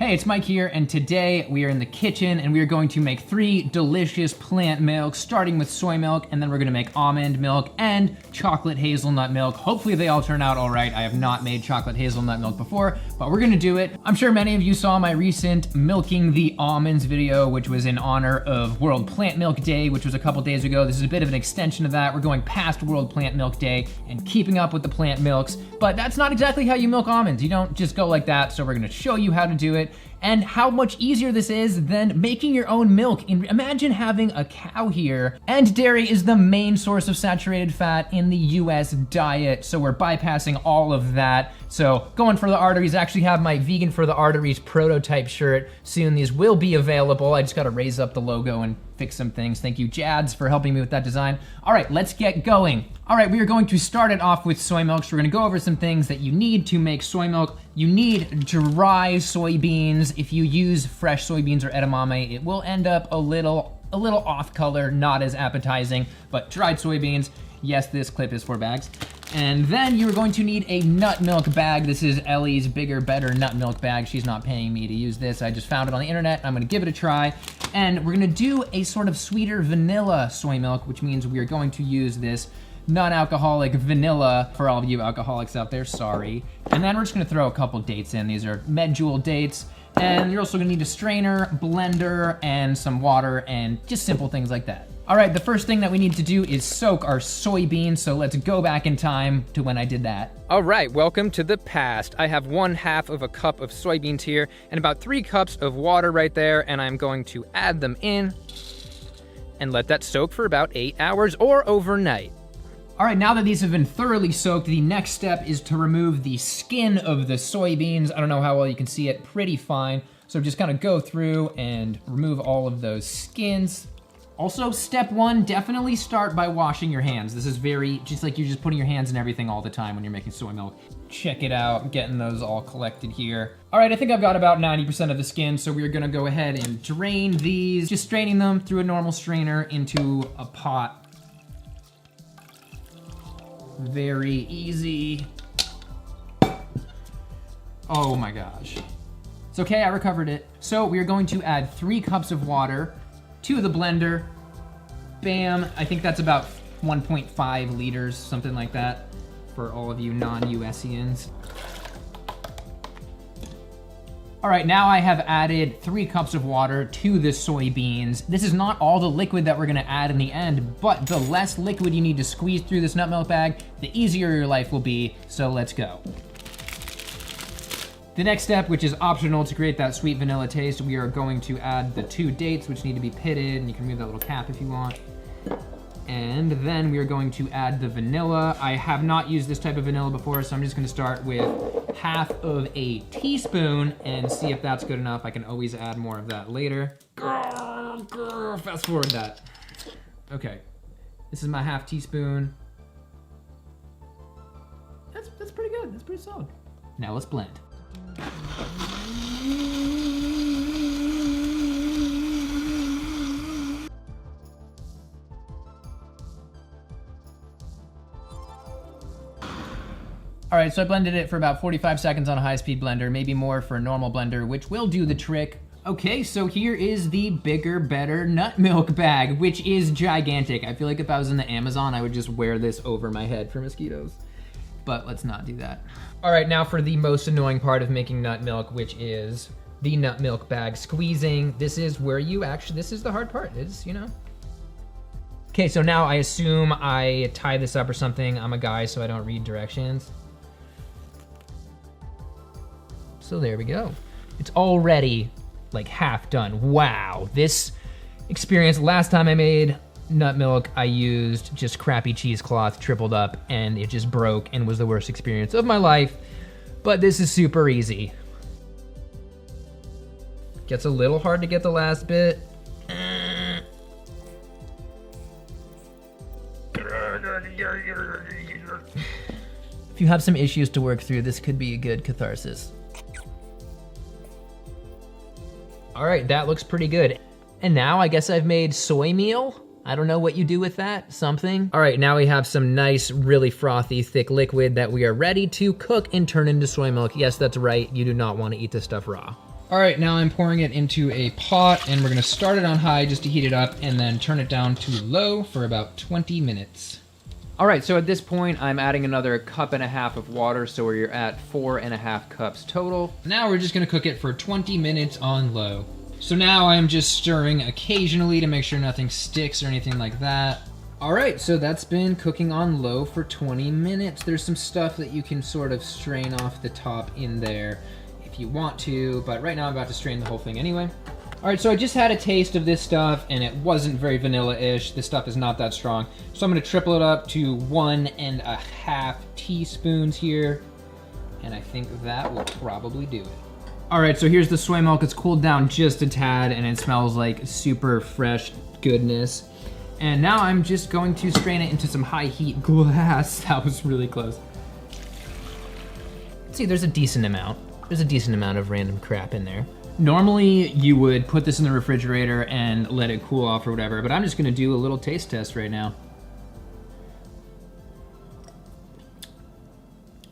Hey, it's Mike here, and today we are in the kitchen and we are going to make 3 delicious plant milks, starting with soy milk, and then we're gonna make almond milk and chocolate hazelnut milk. Hopefully they all turn out all right. I have not made chocolate hazelnut milk before, but we're gonna do it. I'm sure many of you saw my recent milking the almonds video, which was in honor of World Plant Milk Day, which was a couple days ago. This is a bit of an extension of that. We're going past World Plant Milk Day and keeping up with the plant milks, but that's not exactly how you milk almonds. You don't just go like that, so we're gonna show you how to do it and how much easier this is than making your own milk. Imagine having a cow here, and dairy is the main source of saturated fat in the US diet, so we're bypassing all of that. So going for the arteries, I actually have my Vegan for the Arteries prototype shirt. Soon these will be available. I just gotta raise up the logo and fix some things. Thank you, Jads, for helping me with that design. All right, let's get going. All right, we are going to start it off with soy milk. So we're gonna go over some things that you need to make soy milk. You need dry soybeans. If you use fresh soybeans or edamame, it will end up a little off color, not as appetizing, but dried soybeans. Yes, this clip is for bags. And then you're going to need a nut milk bag. This is Ellie's bigger, better nut milk bag. She's not paying me to use this. I just found it on the internet. I'm gonna give it a try. And we're gonna do a sort of sweeter vanilla soy milk, which means we are going to use this non-alcoholic vanilla for all of you alcoholics out there, sorry. And then we're just gonna throw a couple dates in. These are medjool dates. And you're also gonna need a strainer, blender, and some water, and just simple things like that. All right, the first thing that we need to do is soak our soybeans, so let's go back in time to when I did that. All right, welcome to the past. I have 1/2 of a cup of soybeans here and about 3 cups of water right there, and I'm going to add them in and let that soak for about 8 hours or overnight. All right, now that these have been thoroughly soaked, the next step is to remove the skin of the soybeans. I don't know how well you can see it, pretty fine. So just kind of go through and remove all of those skins. Also, step 1, definitely start by washing your hands. This is just like you're just putting your hands in everything all the time when you're making soy milk. Check it out, getting those all collected here. All right, I think I've got about 90% of the skin, so we're gonna go ahead and drain these, just straining them through a normal strainer into a pot. Very easy. Oh my gosh. It's okay, I recovered it. So we are going to add 3 cups of water to the blender. Bam, I think that's about 1.5 liters, something like that, for all of you non-USians. All right, now I have added 3 cups of water to the soybeans. This is not all the liquid that we're gonna add in the end, but the less liquid you need to squeeze through this nut milk bag, the easier your life will be, so let's go. The next step, which is optional to create that sweet vanilla taste, we are going to add the 2 dates, which need to be pitted, and you can remove that little cap if you want. And then we are going to add the vanilla. I have not used this type of vanilla before, so I'm just gonna start with 1/2 a teaspoon and see if that's good enough. I can always add more of that later. Fast forward that. Okay, this is my 1/2 teaspoon. That's pretty good, that's pretty solid. Now let's blend. All right, so I blended it for about 45 seconds on a high-speed blender, maybe more for a normal blender, which will do the trick. Okay, so here is the bigger, better nut milk bag, which is gigantic. I feel like if I was in the Amazon, I would just wear this over my head for mosquitoes. But let's not do that. All right, now for the most annoying part of making nut milk, which is the nut milk bag squeezing. This is where this is the hard part, Okay, so now I assume I tie this up or something. I'm a guy, so I don't read directions. So there we go. It's already like half done. Wow, this experience, last time I made nut milk, I used just crappy cheesecloth tripled up and it just broke and was the worst experience of my life. But this is super easy. Gets a little hard to get the last bit. If you have some issues to work through, this could be a good catharsis. All right, that looks pretty good. And now I guess I've made soy meal. I don't know what you do with that, something. All right, now we have some nice, really frothy, thick liquid that we are ready to cook and turn into soy milk. Yes, that's right, you do not want to eat this stuff raw. All right, now I'm pouring it into a pot, and we're gonna start it on high just to heat it up, and then turn it down to low for about 20 minutes. All right, so at this point, I'm adding another 1.5 cups of water, so we're at 4.5 cups total. Now we're just gonna cook it for 20 minutes on low. So now I'm just stirring occasionally to make sure nothing sticks or anything like that. All right, so that's been cooking on low for 20 minutes. There's some stuff that you can sort of strain off the top in there if you want to, but right now I'm about to strain the whole thing anyway. All right, so I just had a taste of this stuff and it wasn't very vanilla-ish. This stuff is not that strong. So I'm gonna triple it up to 1.5 teaspoons here. And I think that will probably do it. All right, so here's the soy milk. It's cooled down just a tad and it smells like super fresh goodness. And now I'm just going to strain it into some high heat glass. That was really close. See, there's a decent amount. There's a decent amount of random crap in there. Normally you would put this in the refrigerator and let it cool off or whatever, but I'm just gonna do a little taste test right now.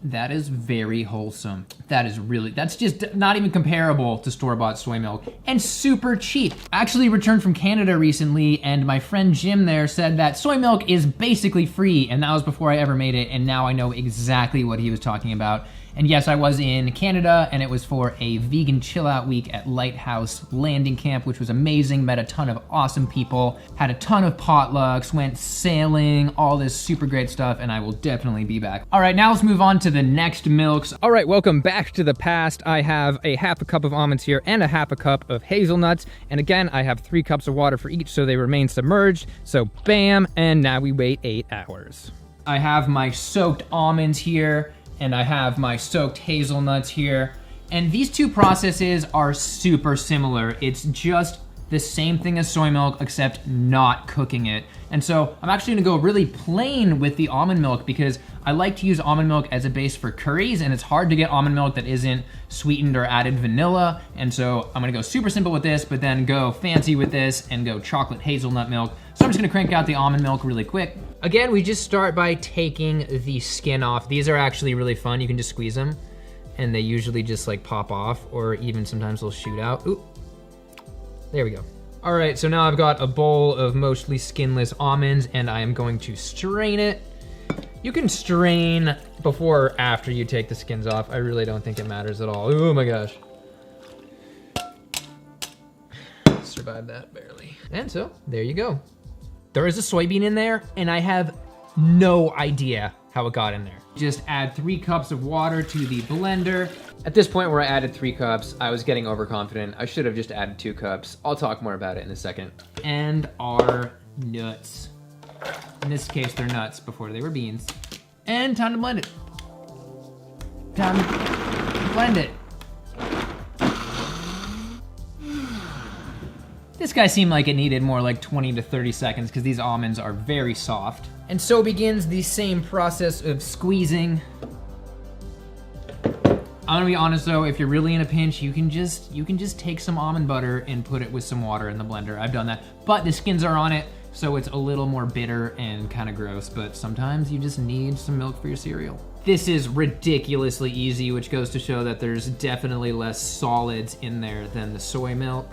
That is very wholesome. That's just not even comparable to store-bought soy milk, and super cheap. I actually returned from Canada recently, and my friend Jim there said that soy milk is basically free, and that was before I ever made it, and now I know exactly what he was talking about. And yes, I was in Canada, and it was for a vegan chill-out week at Lighthouse Landing Camp, which was amazing. Met a ton of awesome people, had a ton of potlucks, went sailing, all this super great stuff, and I will definitely be back. All right, now let's move on to the next milks. All right, welcome back to the past. I have a 1/2 cup of almonds here and a 1/2 cup of hazelnuts. And again, I have 3 cups of water for each, so they remain submerged. So bam, and now we wait 8 hours. I have my soaked almonds here, and I have my soaked hazelnuts here. And these two processes are super similar. It's just the same thing as soy milk, except not cooking it. And so I'm actually gonna go really plain with the almond milk because I like to use almond milk as a base for curries, and it's hard to get almond milk that isn't sweetened or added vanilla. And so I'm gonna go super simple with this, but then go fancy with this and go chocolate hazelnut milk. So I'm just gonna crank out the almond milk really quick. Again, we just start by taking the skin off. These are actually really fun. You can just squeeze them, and they usually just like pop off, or even sometimes they'll shoot out. Ooh, there we go. All right, so now I've got a bowl of mostly skinless almonds, and I am going to strain it. You can strain before or after you take the skins off. I really don't think it matters at all. Oh my gosh. Survived that barely. And so, there you go. There is a soybean in there, and I have no idea how it got in there. Just add 3 cups of water to the blender. At this point where I added 3 cups, I was getting overconfident. I should have just added 2 cups. I'll talk more about it in a second. And our nuts. In this case, they're nuts before they were beans. And time to blend it. Time to blend it. This guy seemed like it needed more like 20 to 30 seconds because these almonds are very soft. And so begins the same process of squeezing. I'm gonna be honest though, if you're really in a pinch, you can just take some almond butter and put it with some water in the blender. I've done that, but the skins are on it, so it's a little more bitter and kind of gross, but sometimes you just need some milk for your cereal. This is ridiculously easy, which goes to show that there's definitely less solids in there than the soy milk.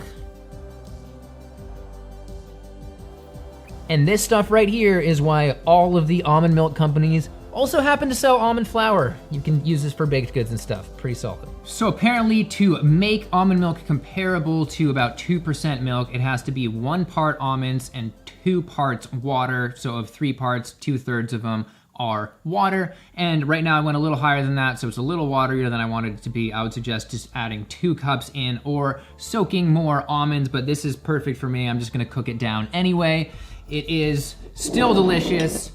And this stuff right here is why all of the almond milk companies also happen to sell almond flour. You can use this for baked goods and stuff, pretty solid. So apparently to make almond milk comparable to about 2% milk, it has to be 1 part almonds and 2 parts water. So of 3 parts, 2/3 of them are water. And right now I went a little higher than that, so it's a little waterier than I wanted it to be. I would suggest just adding 2 cups in or soaking more almonds, but this is perfect for me. I'm just gonna cook it down anyway. It is still delicious.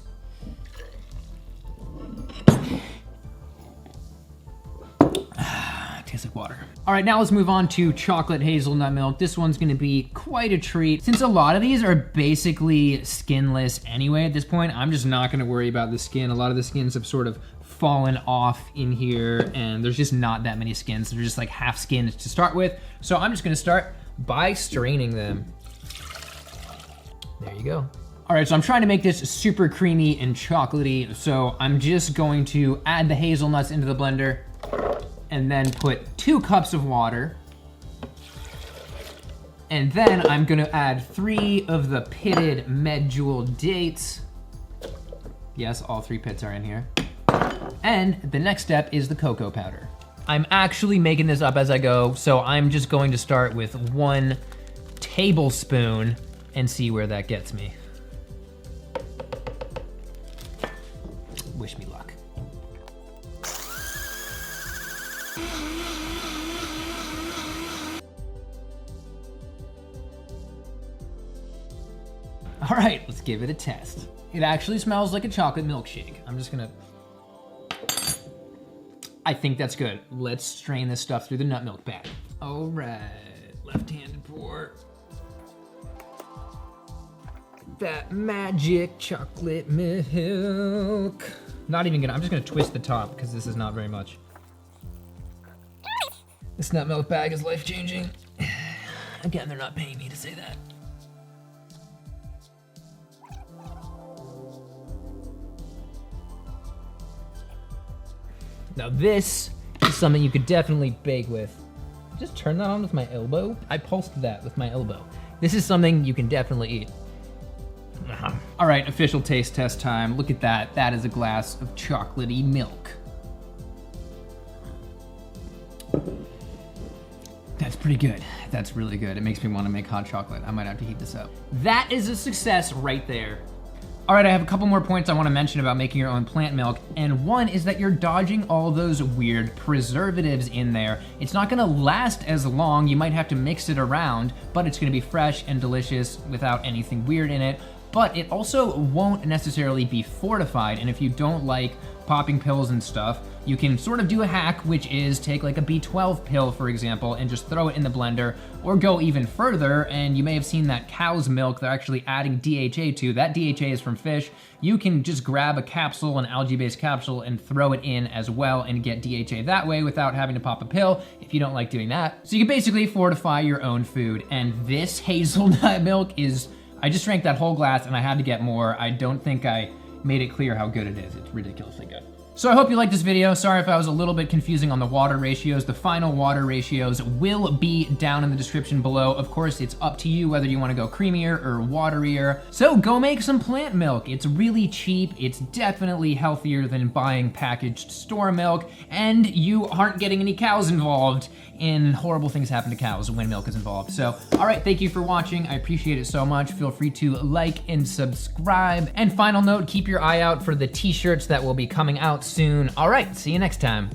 Tastes like water. All right, now let's move on to chocolate hazelnut milk. This one's gonna be quite a treat. Since a lot of these are basically skinless anyway at this point, I'm just not gonna worry about the skin. A lot of the skins have sort of fallen off in here, and there's just not that many skins. They're just like half skins to start with. So I'm just gonna start by straining them. There you go. All right, so I'm trying to make this super creamy and chocolatey, so I'm just going to add the hazelnuts into the blender and then put 2 cups of water. And then I'm gonna add 3 of the pitted medjool dates. Yes, all 3 pits are in here. And the next step is the cocoa powder. I'm actually making this up as I go, so I'm just going to start with 1 tablespoon and see where that gets me. Wish me luck. All right, let's give it a test. It actually smells like a chocolate milkshake. I'm just gonna, I think that's good. Let's strain this stuff through the nut milk bag. All right, left-handed pour. That magic chocolate milk. Not even gonna, I'm just gonna twist the top because this is not very much. This nut milk bag is life-changing. Again, they're not paying me to say that. Now this is something you could definitely bake with. Just turn that on with my elbow. I pulsed that with my elbow. This is something you can definitely eat. All right, official taste test time. Look at that. That is a glass of chocolatey milk. That's pretty good. That's really good. It makes me want to make hot chocolate. I might have to heat this up. That is a success right there. All right, I have a couple more points I want to mention about making your own plant milk, and one is that you're dodging all those weird preservatives in there. It's not gonna last as long. You might have to mix it around, but it's gonna be fresh and delicious without anything weird in it. But it also won't necessarily be fortified, and if you don't like popping pills and stuff, you can sort of do a hack, which is take like a B12 pill, for example, and just throw it in the blender, or go even further, and you may have seen that cow's milk they're actually adding DHA to. That DHA is from fish. You can just grab a capsule, an algae-based capsule, and throw it in as well and get DHA that way without having to pop a pill if you don't like doing that. So you can basically fortify your own food, and this hazelnut milk is, I just drank that whole glass and I had to get more. I don't think I made it clear how good it is. It's ridiculously good. So I hope you liked this video. Sorry if I was a little bit confusing on the water ratios. The final water ratios will be down in the description below. Of course, it's up to you whether you want to go creamier or waterier. So go make some plant milk. It's really cheap. It's definitely healthier than buying packaged store milk, and you aren't getting any cows involved, and horrible things happen to cows when milk is involved. So, all right, thank you for watching. I appreciate it so much. Feel free to like and subscribe. And final note, keep your eye out for the t-shirts that will be coming out soon. All right, see you next time.